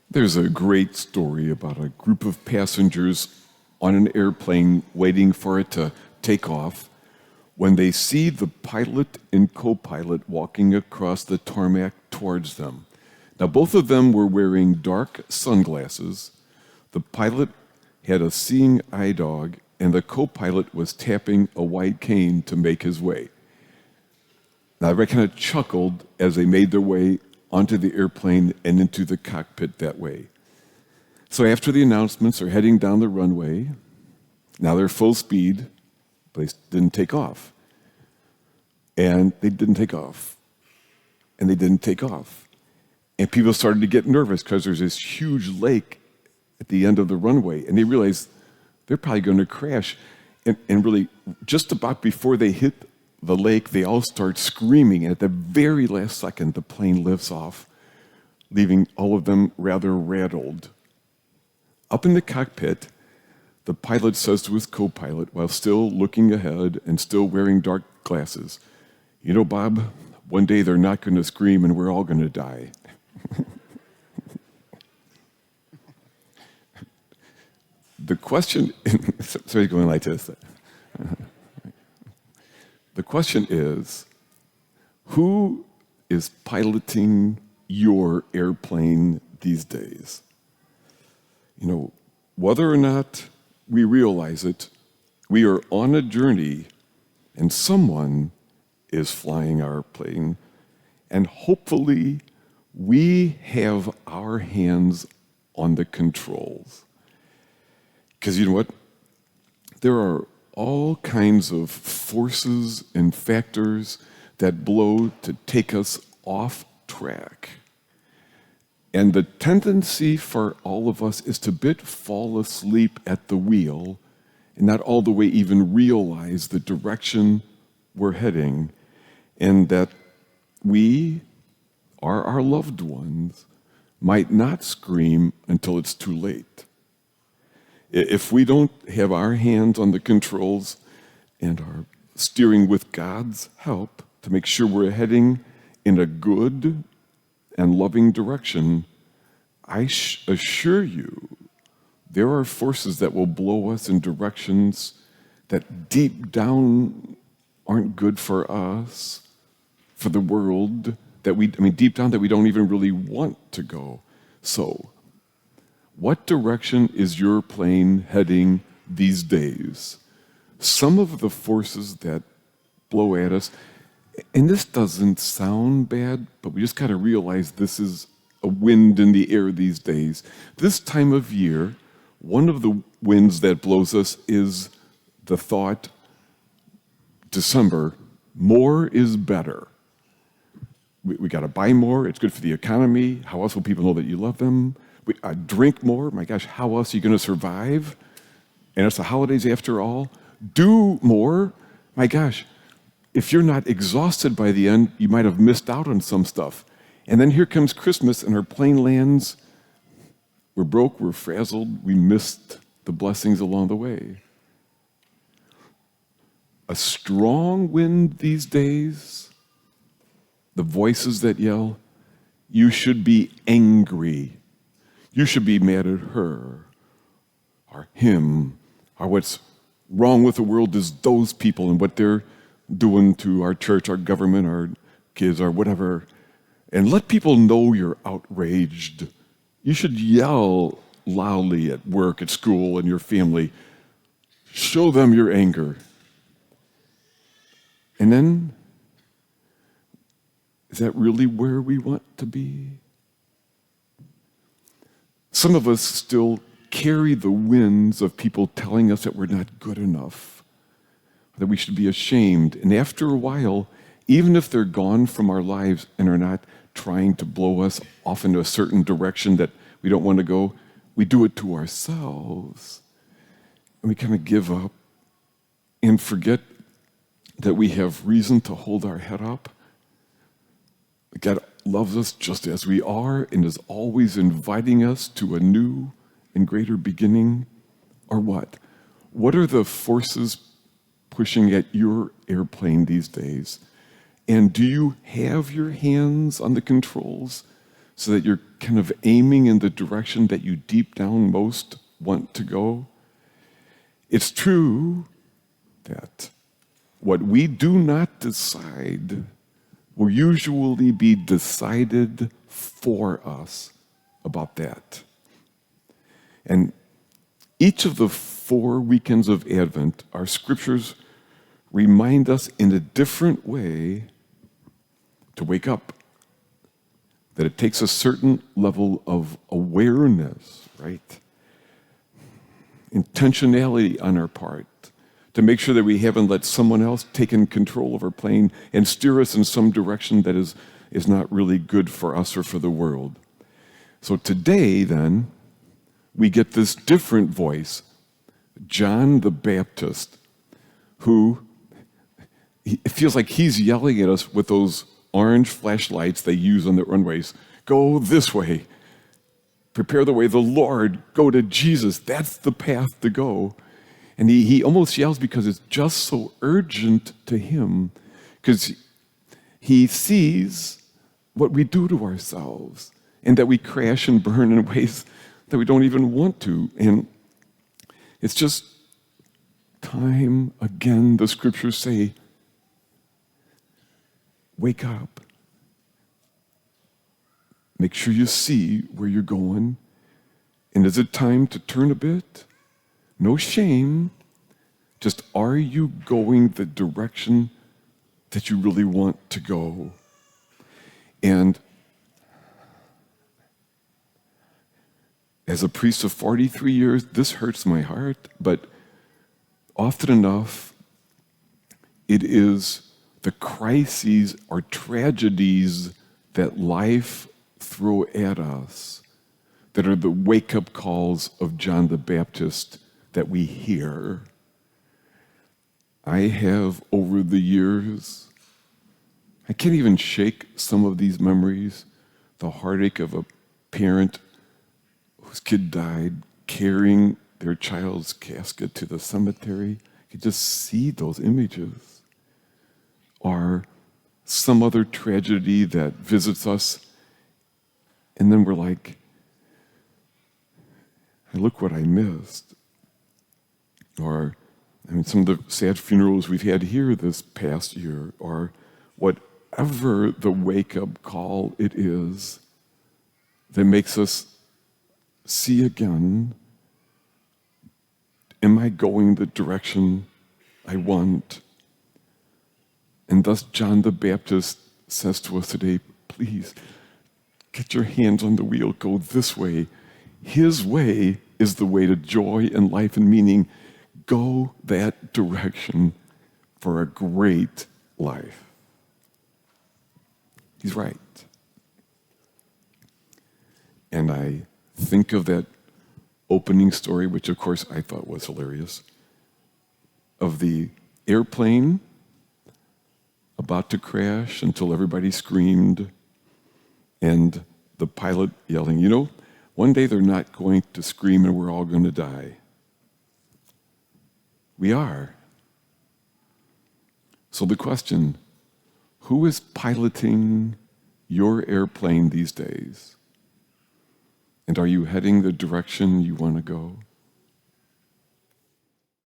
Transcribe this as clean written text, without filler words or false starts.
There's a great story about a group of passengers on an airplane waiting for it to take off when they see the pilot and co-pilot walking across the tarmac towards them. Now, both of them were wearing dark sunglasses. The pilot had a seeing eye dog, and the co-pilot was tapping a white cane to make his way. Now, they kind of chuckled as they made their way onto the airplane and into the cockpit that way. So after the announcements, they're heading down the runway. Now they're full speed, but they didn't take off. And they didn't take off. And they didn't take off. And people started to get nervous because there's this huge lake at the end of the runway. And they realized they're probably going to crash. And really, just about before they hit the lake, they all start screaming. And at the very last second, the plane lifts off, leaving all of them rather rattled. Up in the cockpit, the pilot says to his co-pilot, while still looking ahead and still wearing dark glasses, "You know, Bob, one day they're not going to scream and we're all going to die." The question, sorry, going like this. The question is, who is piloting your airplane these days? You know, whether or not we realize it, we are on a journey and someone is flying our plane, and hopefully we have our hands on the controls. Because you know what? There are all kinds of forces and factors that blow to take us off track. And the tendency for all of us is to fall asleep at the wheel and not all the way even realize the direction we're heading, and that we or our loved ones might not scream until it's too late. If we don't have our hands on the controls and are steering with God's help to make sure we're heading in a good and loving direction, I assure you there are forces that will blow us in directions that deep down aren't good for us, for the world, deep down that we don't even really want to go. So, what direction is your plane heading these days? Some of the forces that blow at us, and this doesn't sound bad, but we just kind of realize this is a wind in the air these days. This time of year, one of the winds that blows us is the thought, December, more is better. We got to buy more. It's good for the economy. How else will people know that you love them? Drink more. My gosh, how else are you going to survive? And it's the holidays after all. Do more. My gosh, if you're not exhausted by the end, you might have missed out on some stuff. And then here comes Christmas and our plane lands. We're broke, we're frazzled, we missed the blessings along the way. A strong wind these days, the voices that yell, "You should be angry. You should be mad at her," or him, or what's wrong with the world is those people and what they're doing to our church, our government, our kids, or whatever. And let people know you're outraged. You should yell loudly at work, at school, and your family. Show them your anger. And then, is that really where we want to be? Some of us still carry the winds of people telling us that we're not good enough, that we should be ashamed. And after a while, even if they're gone from our lives and are not trying to blow us off into a certain direction that we don't want to go, we do it to ourselves. And we kind of give up and forget that we have reason to hold our head up. God loves us just as we are and is always inviting us to a new and greater beginning. Or what? What are the forces pushing at your airplane these days? And do you have your hands on the controls so that you're kind of aiming in the direction that you deep down most want to go. It's true that what we do not decide will usually be decided for us about that. And each of the 4 weekends of Advent, our scriptures remind us in a different way to wake up. That it takes a certain level of awareness, right? Intentionality on our part to make sure that we haven't let someone else take in control of our plane and steer us in some direction that is not really good for us or for the world. So today, then, we get this different voice, John the Baptist, who it feels like he's yelling at us with those orange flashlights they use on the runways. Go this way. Prepare the way. The Lord. Go to Jesus. That's the path to go. And he almost yells because it's just so urgent to him, because he sees what we do to ourselves and that we crash and burn in ways that we don't even want to. And it's just time again, the scriptures say, wake up. Make sure you see where you're going. And is it time to turn a bit? No shame. Just are you going the direction that you really want to go? And as a priest of 43 years, this hurts my heart, but often enough, it is the crises or tragedies that life throw at us that are the wake-up calls of John the Baptist that we hear. I have, over the years, I can't even shake some of these memories. The heartache of a parent whose kid died, carrying their child's casket to the cemetery. You can just see those images. Or some other tragedy that visits us, and then we're like, look what I missed. Or, some of the sad funerals we've had here this past year, or whatever the wake-up call it is that makes us see again, am I going the direction I want? And thus John the Baptist says to us today, please, get your hands on the wheel, go this way. His way is the way to joy and life and meaning. Go that direction for a great life. He's right. And I think of that opening story, which of course I thought was hilarious, of the airplane about to crash until everybody screamed, and the pilot yelling, one day they're not going to scream and we're all going to die. We are. So the question, who is piloting your airplane these days? And are you heading the direction you want to go?